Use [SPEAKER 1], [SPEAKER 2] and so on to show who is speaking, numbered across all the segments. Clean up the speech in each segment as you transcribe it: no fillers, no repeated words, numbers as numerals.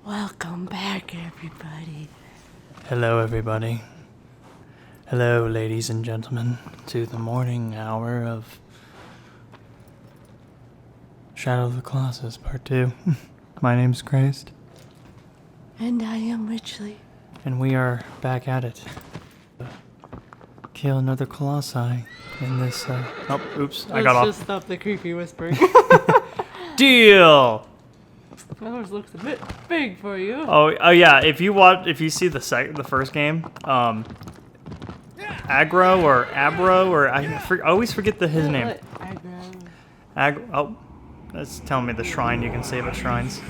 [SPEAKER 1] Welcome back, everybody.
[SPEAKER 2] Hello, everybody. Hello, ladies and gentlemen, to the morning hour of Shadow of the Colossus, Part 2. My name's Crazed.
[SPEAKER 1] And I am Witchly.
[SPEAKER 2] And we are back at it. Kill another colossi in this, Oh, oops, I got off.
[SPEAKER 1] Let's just stop the creepy whispering.
[SPEAKER 2] Deal!
[SPEAKER 1] Yours looks a bit big for you.
[SPEAKER 2] Oh yeah, if you see the first game, Aggro or Abro, or I always forget his name. Oh, that's telling me the shrine you can save at shrines.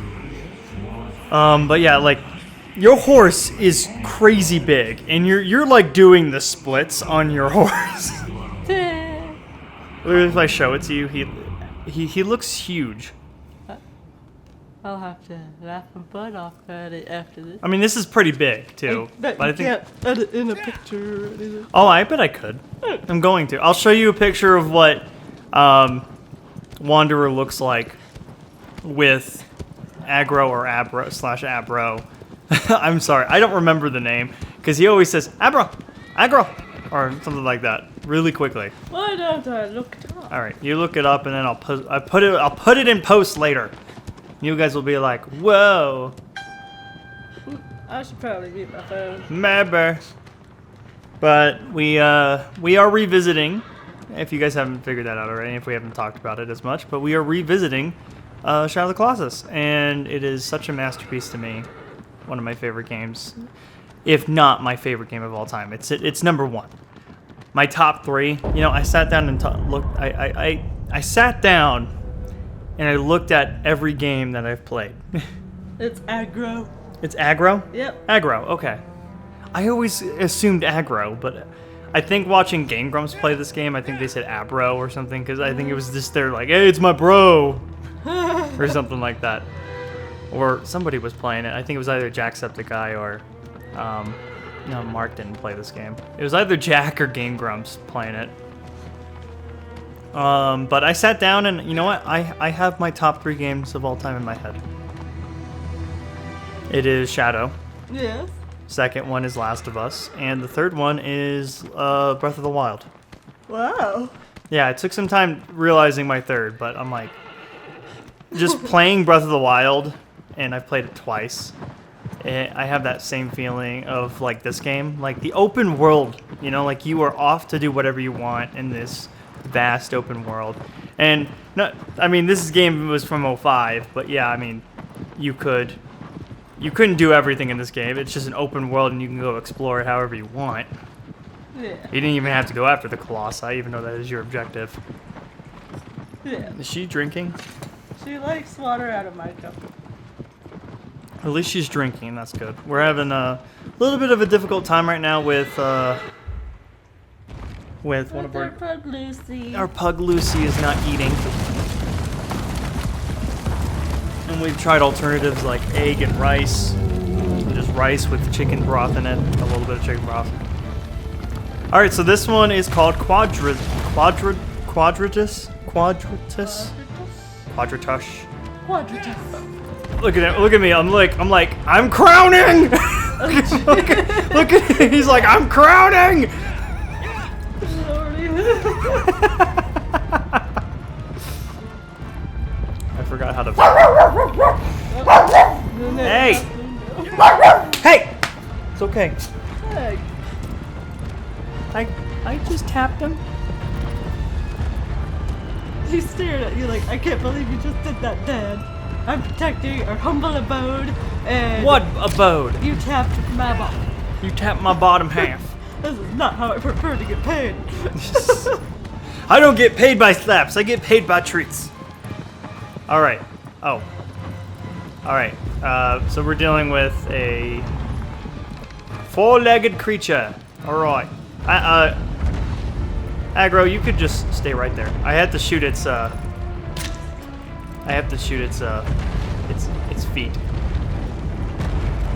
[SPEAKER 2] But yeah, like, your horse is crazy big, and you're like doing the splits on your horse. If I show it to you, he looks huge.
[SPEAKER 1] I'll have to laugh my butt off at it after this.
[SPEAKER 2] I mean, this is pretty big too.
[SPEAKER 1] I can't edit in a picture or anything.
[SPEAKER 2] Oh, I bet I could. I'm going to. I'll show you a picture of what Wanderer looks like with Aggro or Abro / Abro. I'm sorry, I don't remember the name because he always says Abro, Aggro, or something like that really quickly.
[SPEAKER 1] Why don't I look it up?
[SPEAKER 2] All right, you look it up and then I'll put it in post later. You guys will be like, whoa.
[SPEAKER 1] I should probably mute my phone.
[SPEAKER 2] Maybe. But we are revisiting, if you guys haven't figured that out already, if we haven't talked about it as much, but we are revisiting Shadow of the Colossus, and it is such a masterpiece to me. One of my favorite games, if not my favorite game of all time. It's number one. My top three. You know, I sat down and looked. I sat down and I looked at every game that I've played.
[SPEAKER 1] It's Aggro.
[SPEAKER 2] It's Aggro?
[SPEAKER 1] Yep.
[SPEAKER 2] Aggro, okay. I always assumed Aggro, but I think watching Game Grumps play this game, I think they said Abro or something, because I think it was just they're like, hey, it's my bro, or something like that. Or somebody was playing it. I think it was either Jacksepticeye or, no, Mark didn't play this game. It was either Jack or Game Grumps playing it. But I sat down and, you know what? I have my top 3 games of all time in my head. It is Shadow.
[SPEAKER 1] Yes.
[SPEAKER 2] Second one is Last of Us. And the third one is Breath of the Wild.
[SPEAKER 1] Wow.
[SPEAKER 2] Yeah, it took some time realizing my third, but I'm like, just playing Breath of the Wild, and I've played it twice. I have that same feeling of, like, this game. Like, the open world, you know, like, you are off to do whatever you want in this vast open world. And I mean, this game was from 05, but yeah, I mean, you couldn't do everything in this game. It's just an open world and you can go explore it however you want.
[SPEAKER 1] Yeah.
[SPEAKER 2] You didn't even have to go after the colossi, even though that is your objective.
[SPEAKER 1] Yeah.
[SPEAKER 2] Is she drinking?
[SPEAKER 1] She likes water out of my cup.
[SPEAKER 2] At least she's drinking, that's good. We're having a little bit of a difficult time right now with one of our
[SPEAKER 1] pug Lucy.
[SPEAKER 2] Our pug Lucy is not eating. And we've tried alternatives like egg and rice. Just rice with chicken broth in it. A little bit of chicken broth. Alright, so this one is called Quadratus. Look at it, look at me. I'm crowning! look at him. He's like, I'm crowning! I forgot how to. Hey! Hey! It's okay. I just tapped him.
[SPEAKER 1] He stared at you like, I can't believe you just did that, Dad. I'm protecting our humble abode, and
[SPEAKER 2] What abode?
[SPEAKER 1] you tapped my bottom.
[SPEAKER 2] You tapped my bottom half.
[SPEAKER 1] This is not how I prefer to get paid.
[SPEAKER 2] I don't get paid by slaps. I get paid by treats. All right. Oh. All right. So we're dealing with a 4-legged creature. All right. Aggro, you could just stay right there. I have to shoot its feet.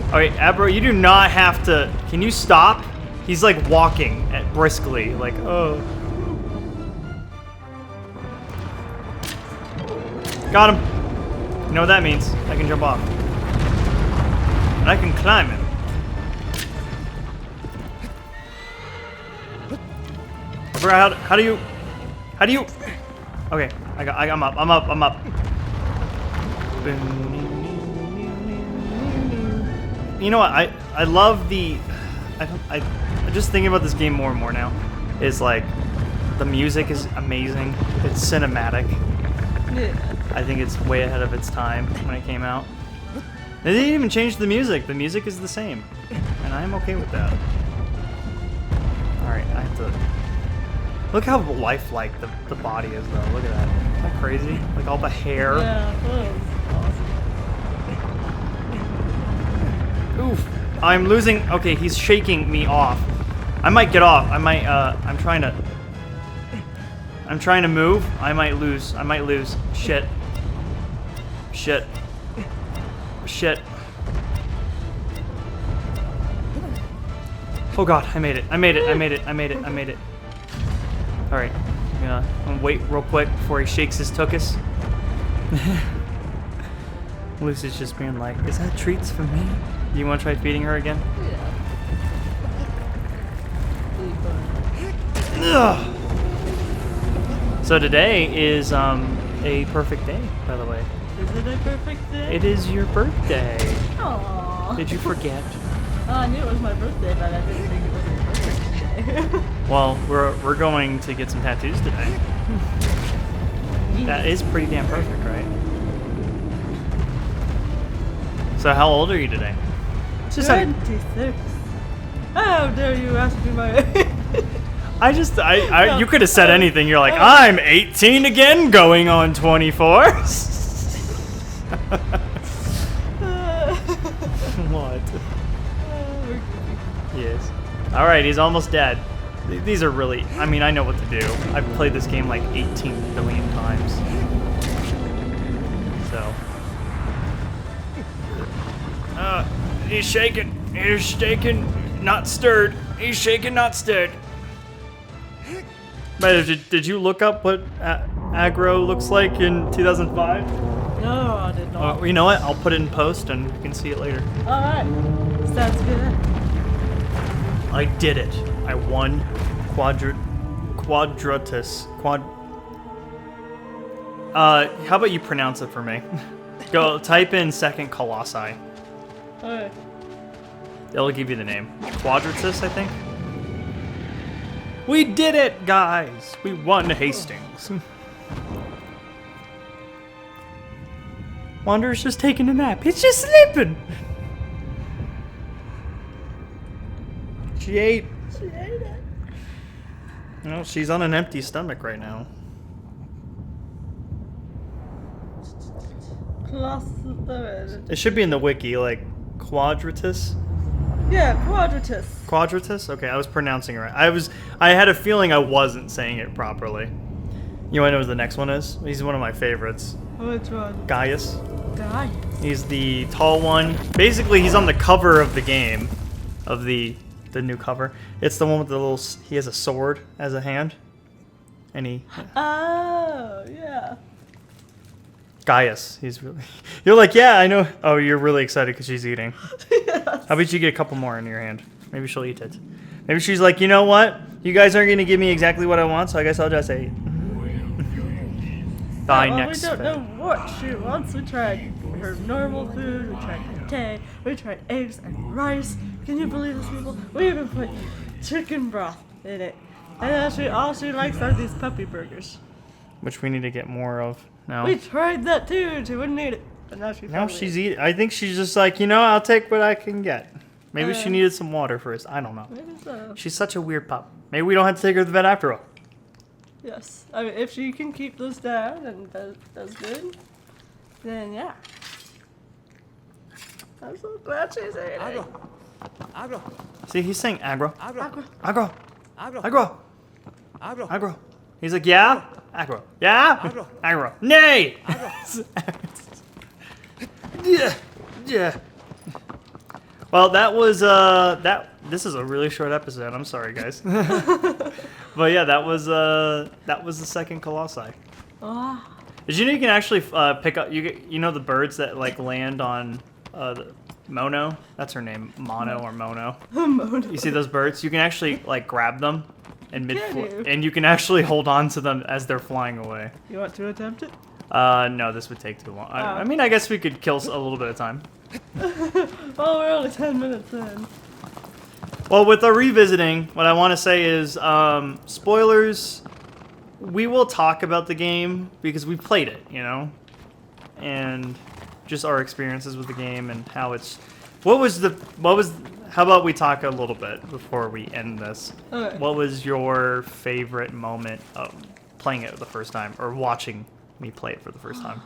[SPEAKER 2] All right, Aggro, you do not have to. Can you stop? He's like walking briskly, like, oh. Got him. You know what that means? I can jump off. And I can climb him. I forgot how do you... Okay, I'm up. You know what? I love the... I just thinking about this game more and more now. Is like, the music is amazing. It's cinematic.
[SPEAKER 1] Yeah.
[SPEAKER 2] I think it's way ahead of its time when it came out. They didn't even change the music. The music is the same. And I'm okay with that. Alright, I have to... Look how lifelike the body is, though. Look at that. Isn't that crazy? Like, all the hair.
[SPEAKER 1] Yeah, that was awesome.
[SPEAKER 2] Oof. I'm losing... Okay, he's shaking me off. I might get off. I might, I'm trying to move. I might lose. Shit. Oh god, I made it. Alright. I'm gonna wait real quick before he shakes his tuchus. Lucy's just being like, is that treats for me? Do you want to try feeding her again?
[SPEAKER 1] Yeah.
[SPEAKER 2] Ugh. So today is a perfect day, by the way.
[SPEAKER 1] Is it a perfect day?
[SPEAKER 2] It is your birthday.
[SPEAKER 1] Aww.
[SPEAKER 2] Did you forget?
[SPEAKER 1] I knew it was my birthday, but I didn't think it was your birthday today.
[SPEAKER 2] Well, we're going to get some tattoos today. That is pretty damn perfect, right? So how old are you today? Just
[SPEAKER 1] 26. How dare you ask me my age?
[SPEAKER 2] You could have said anything. You're like, I'm 18 again, going on 24. What? Yes. All right, he's almost dead. These are really... I mean, I know what to do. I've played this game like 18 billion times. So... he's shaking. He's shaking, not stirred. He's shaking, not stirred. But did you look up what aggro looks like in 2005?
[SPEAKER 1] No, I did not.
[SPEAKER 2] You know what? I'll put it in post and you can see it later.
[SPEAKER 1] Alright. Sounds good.
[SPEAKER 2] I did it. I won quadratus. How about you pronounce it for me? Go type in second colossi.
[SPEAKER 1] Okay.
[SPEAKER 2] It'll give you the name. Quadratus, I think. We did it, guys! We won Hastings. Wanderer's just taking a nap. He's just sleeping. She ate.
[SPEAKER 1] She ate it.
[SPEAKER 2] No, she's on an empty stomach right now.
[SPEAKER 1] Colossus.
[SPEAKER 2] It should be in the wiki, like quadratus.
[SPEAKER 1] Yeah, quadratus.
[SPEAKER 2] Quadratus? Okay, I was pronouncing it right. I had a feeling I wasn't saying it properly. You want to know what the next one is? He's one of my favorites.
[SPEAKER 1] Which one?
[SPEAKER 2] Gaius.
[SPEAKER 1] Gaius.
[SPEAKER 2] He's the tall one. Basically, he's on the cover of the game, of the new cover. It's the one with the little... He has a sword as a hand. And he...
[SPEAKER 1] Oh, yeah.
[SPEAKER 2] Gaius. He's really... You're like, yeah, I know. Oh, you're really excited because she's eating.
[SPEAKER 1] Yes.
[SPEAKER 2] How about you get a couple more in your hand? Maybe she'll eat it. Maybe she's like, you know what? You guys aren't going to give me exactly what I want, so I guess I'll just eat. Bye,
[SPEAKER 1] Well,
[SPEAKER 2] next
[SPEAKER 1] we don't know
[SPEAKER 2] fan.
[SPEAKER 1] what she wants. We tried her normal food, we tried pate, we tried eggs and rice. Can you believe this, people? We even put chicken broth in it. And then all she likes are these puppy burgers.
[SPEAKER 2] Which we need to get more of now.
[SPEAKER 1] We tried that too, and she wouldn't eat it. But now
[SPEAKER 2] Now she's eating. I think she's just like, you know, I'll take what I can get. Maybe she
[SPEAKER 1] Uh,
[SPEAKER 2] needed some water first. I don't know.
[SPEAKER 1] Maybe so.
[SPEAKER 2] She's such a weird pup. Maybe we don't have to take her to the vet after all.
[SPEAKER 1] Yes. I mean, if she can keep this down and does good, then yeah. I'm so glad she's eating.
[SPEAKER 3] Agro.
[SPEAKER 2] See, he's saying aggro.
[SPEAKER 3] Agro.
[SPEAKER 2] Aggro.
[SPEAKER 3] Agro.
[SPEAKER 2] Aggro.
[SPEAKER 3] Agro.
[SPEAKER 2] Aggro. He's like, yeah? Aggro. Yeah?
[SPEAKER 3] Aggro.
[SPEAKER 2] Aggro. Nay! Yeah. Yeah. Well, that was, this is a really short episode. I'm sorry, guys. But yeah, that was the second Colossi.
[SPEAKER 1] Oh.
[SPEAKER 2] Did you know you can actually pick up, you know the birds that like land on, Mono. That's her name. Mono or Mono.
[SPEAKER 1] Mono.
[SPEAKER 2] You see those birds? You can actually like grab them in mid,
[SPEAKER 1] you?
[SPEAKER 2] and you can actually hold on to them as they're flying away.
[SPEAKER 1] You want to attempt it?
[SPEAKER 2] No, this would take too long. I mean, I guess we could kill a little bit of time.
[SPEAKER 1] Well, we're only 10 minutes in.
[SPEAKER 2] Well, with our revisiting, what I want to say is, spoilers. We will talk about the game because we played it, you know, and just our experiences with the game and how it's. How about we talk a little bit before we end this?
[SPEAKER 1] Okay.
[SPEAKER 2] What was your favorite moment of playing it the first time or watching me play it for the first time?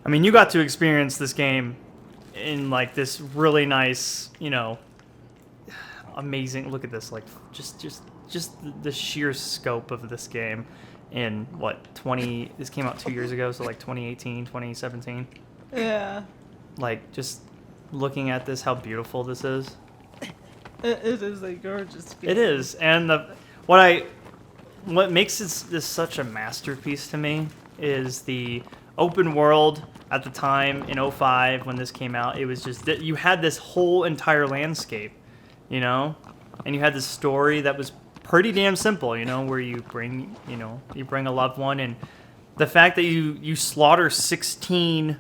[SPEAKER 2] I mean, you got to experience this game in like this really nice, you know, amazing. Look at this, like just the sheer scope of this game in what 20. This came out 2 years ago, so like 2018, 2017.
[SPEAKER 1] Yeah.
[SPEAKER 2] Like just looking at this, how beautiful this is.
[SPEAKER 1] It is a gorgeous game.
[SPEAKER 2] It is, and what makes this such a masterpiece to me is the open world. At the time in 05 when this came out, it was just that you had this whole entire landscape, you know, and you had this story that was pretty damn simple, you know, where you bring a loved one, and the fact that you slaughter 16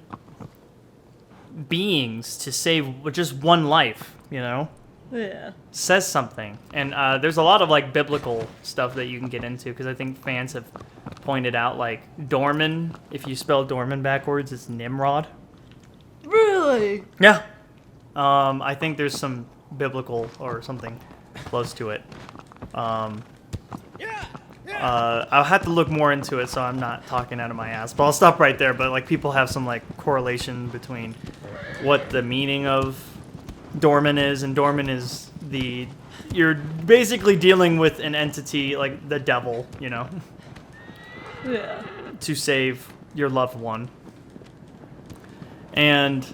[SPEAKER 2] beings to save just one life, you know.
[SPEAKER 1] Yeah.
[SPEAKER 2] Says something. And there's a lot of like biblical stuff that you can get into because I think fans have pointed out like Dorman, if you spell Dorman backwards, it's Nimrod.
[SPEAKER 1] Really?
[SPEAKER 2] Yeah. I think there's some biblical or something close to it. I'll have to look more into it, so I'm not talking out of my ass. But I'll stop right there. But like people have some like correlation between what the meaning of Dorman is, and Dorman is you're basically dealing with an entity like the devil, you know.
[SPEAKER 1] Yeah.
[SPEAKER 2] To save your loved one. And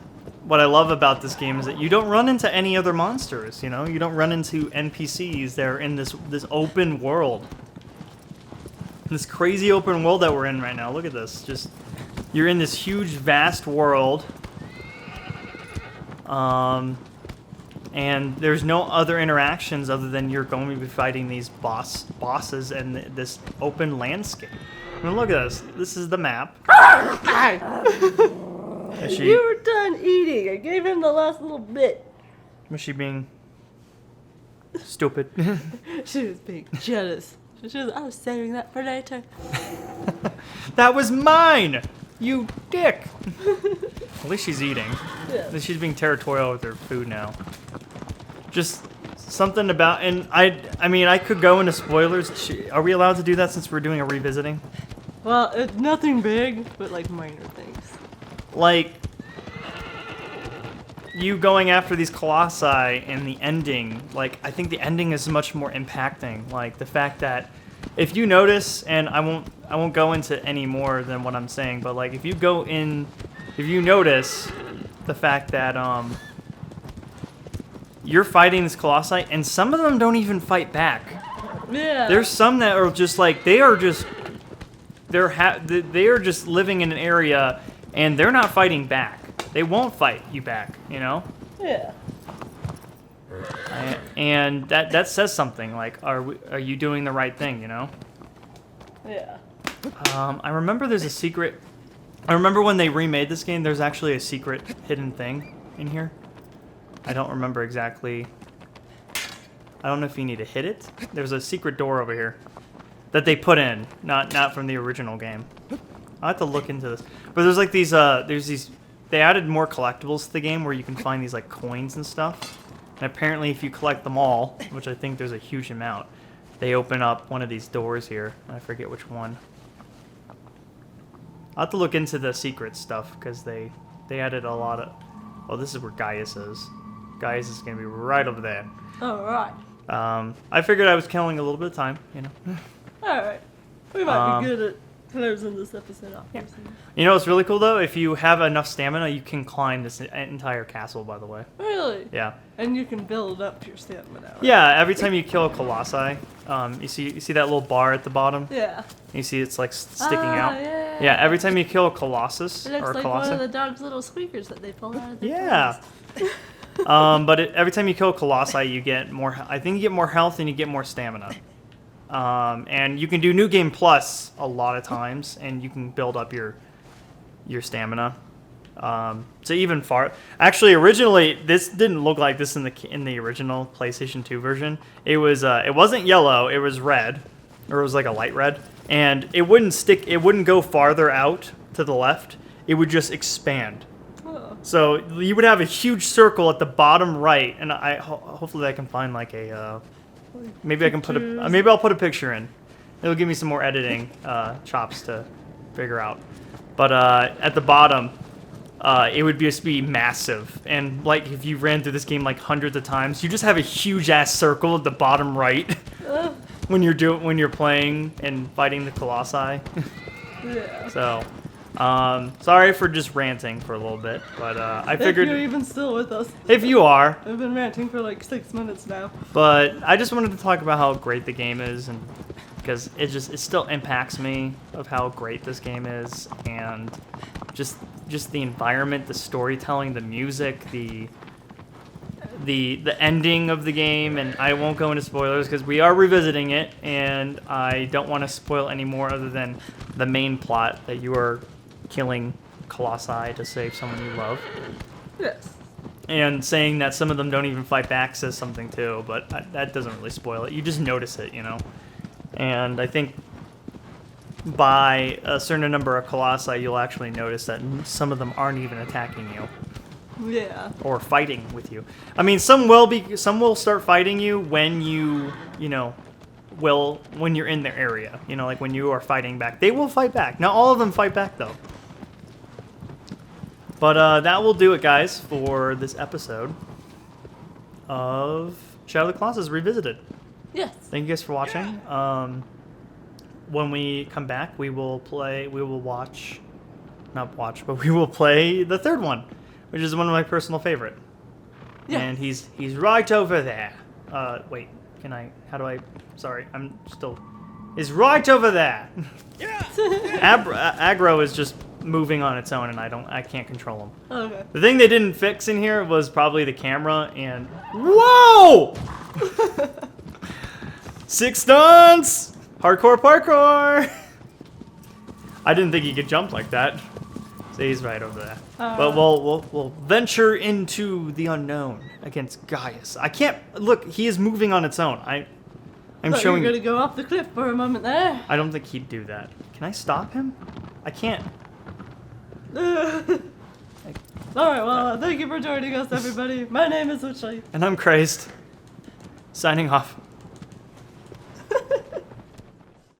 [SPEAKER 2] what I love about this game is that you don't run into any other monsters, you know? You don't run into NPCs that are in this open world. This crazy open world that we're in right now. Look at this. Just you're in this huge vast world. And there's no other interactions other than you're going to be fighting these bosses and this open landscape. I mean, look at this. This is the map.
[SPEAKER 1] You were done eating. I gave him the last little bit.
[SPEAKER 2] Was she being stupid?
[SPEAKER 1] She was being jealous. I was saving that for later.
[SPEAKER 2] That was mine! You dick! At least she's eating.
[SPEAKER 1] Yeah.
[SPEAKER 2] At least she's being territorial with her food now. Just something about, and I mean, I could go into spoilers. Are we allowed to do that since we're doing a revisiting?
[SPEAKER 1] Well, it's nothing big, but like minor things.
[SPEAKER 2] Like, you going after these colossi and the ending, like, I think the ending is much more impacting. Like, the fact that, if you notice, and I won't go into any more than what I'm saying, but like, if you notice the fact that, you're fighting this colossi, and some of them don't even fight back.
[SPEAKER 1] Yeah.
[SPEAKER 2] There's some that are just like, they are just living in an area, and they're not fighting back. They won't fight you back, you know?
[SPEAKER 1] Yeah.
[SPEAKER 2] And that says something. Like, are you doing the right thing, you know?
[SPEAKER 1] Yeah.
[SPEAKER 2] I remember there's a secret. I remember when they remade this game, there's actually a secret hidden thing in here. I don't remember exactly. I don't know if you need to hit it. There's a secret door over here that they put in, not from the original game. I'll have to look into this. But there's like these, they added more collectibles to the game where you can find these like coins and stuff. And apparently if you collect them all, which I think there's a huge amount, they open up one of these doors here. I forget which one. I'll have to look into the secret stuff because they added a lot of... Oh, this is where Gaius is. Gaius is going to be right over there.
[SPEAKER 1] Alright.
[SPEAKER 2] I figured I was killing a little bit of time, you know.
[SPEAKER 1] Alright. We might be good at closing this episode off.
[SPEAKER 2] Yeah. You know what's really cool, though? If you have enough stamina, you can climb this entire castle, by the way.
[SPEAKER 1] Really?
[SPEAKER 2] Yeah.
[SPEAKER 1] And you can build up your stamina, right?
[SPEAKER 2] Yeah, every time you kill a colossi, you see that little bar at the bottom?
[SPEAKER 1] Yeah.
[SPEAKER 2] You see it's like sticking out?
[SPEAKER 1] Yeah.
[SPEAKER 2] Yeah, every time you kill a Colossus
[SPEAKER 1] It looks
[SPEAKER 2] or a
[SPEAKER 1] like
[SPEAKER 2] Colossi.
[SPEAKER 1] one of the dog's little squeakers that they pull out of their
[SPEAKER 2] Yeah.
[SPEAKER 1] clothes.
[SPEAKER 2] But every time you kill a Colossi, you get more. I think you get more health and you get more stamina. And you can do New Game Plus a lot of times, and you can build up your stamina. So even far. Actually, originally this didn't look like this in the original PlayStation 2 version. It wasn't yellow. It was red, or it was like a light red, and it wouldn't stick. It wouldn't go farther out to the left. It would just expand.
[SPEAKER 1] Oh.
[SPEAKER 2] So you would have a huge circle at the bottom right, and hopefully I can find like a maybe I can put maybe I'll put a picture in. It'll give me some more editing chops to figure out. But at the bottom, it would just be massive, and like if you ran through this game like hundreds of times, you just have a huge ass circle at the bottom right when you're playing and fighting the Colossi.
[SPEAKER 1] Yeah.
[SPEAKER 2] So. Sorry for just ranting for a little bit, but I figured
[SPEAKER 1] If you're even still with us.
[SPEAKER 2] if you are,
[SPEAKER 1] I've been ranting for like 6 minutes now.
[SPEAKER 2] but I just wanted to talk about how great the game is, and because it still impacts me of how great this game is, and just the environment, the storytelling, the music, the ending of the game, and I won't go into spoilers because we are revisiting it, and I don't want to spoil any more other than the main plot that you are killing Colossi to save someone you love.
[SPEAKER 1] Yes.
[SPEAKER 2] And saying that some of them don't even fight back says something too, but that doesn't really spoil it. You just notice it, you know? And I think by a certain number of Colossi, you'll actually notice that some of them aren't even attacking you.
[SPEAKER 1] Yeah.
[SPEAKER 2] Or fighting with you. I mean, some will start fighting you when when you're in their area. You know, like when you are fighting back. They will fight back. Not all of them fight back, though. But that will do it, guys, for this episode of Shadow of the Colossus Revisited.
[SPEAKER 1] Yes.
[SPEAKER 2] Thank you guys for watching. When we come back, we will play the third one, which is one of my personal favorite.
[SPEAKER 1] Yes.
[SPEAKER 2] And he's right over there. Wait, sorry, I'm still... He's right over there.
[SPEAKER 3] Yeah.
[SPEAKER 2] Aggro is just moving on its own, and I can't control him.
[SPEAKER 1] Okay.
[SPEAKER 2] The thing they didn't fix in here was probably the camera, and... Whoa! 6 stunts! Hardcore parkour! I didn't think he could jump like that. So he's right over there. But we'll venture into the unknown against Gaius. I can't look. He is moving on its own. I'm showing.
[SPEAKER 1] You're gonna go off the cliff for a moment there.
[SPEAKER 2] I don't think he'd do that. Can I stop him? I can't.
[SPEAKER 1] All right. Well, thank you for joining us, everybody. My name is Witchly.
[SPEAKER 2] And I'm Crazed. Signing off.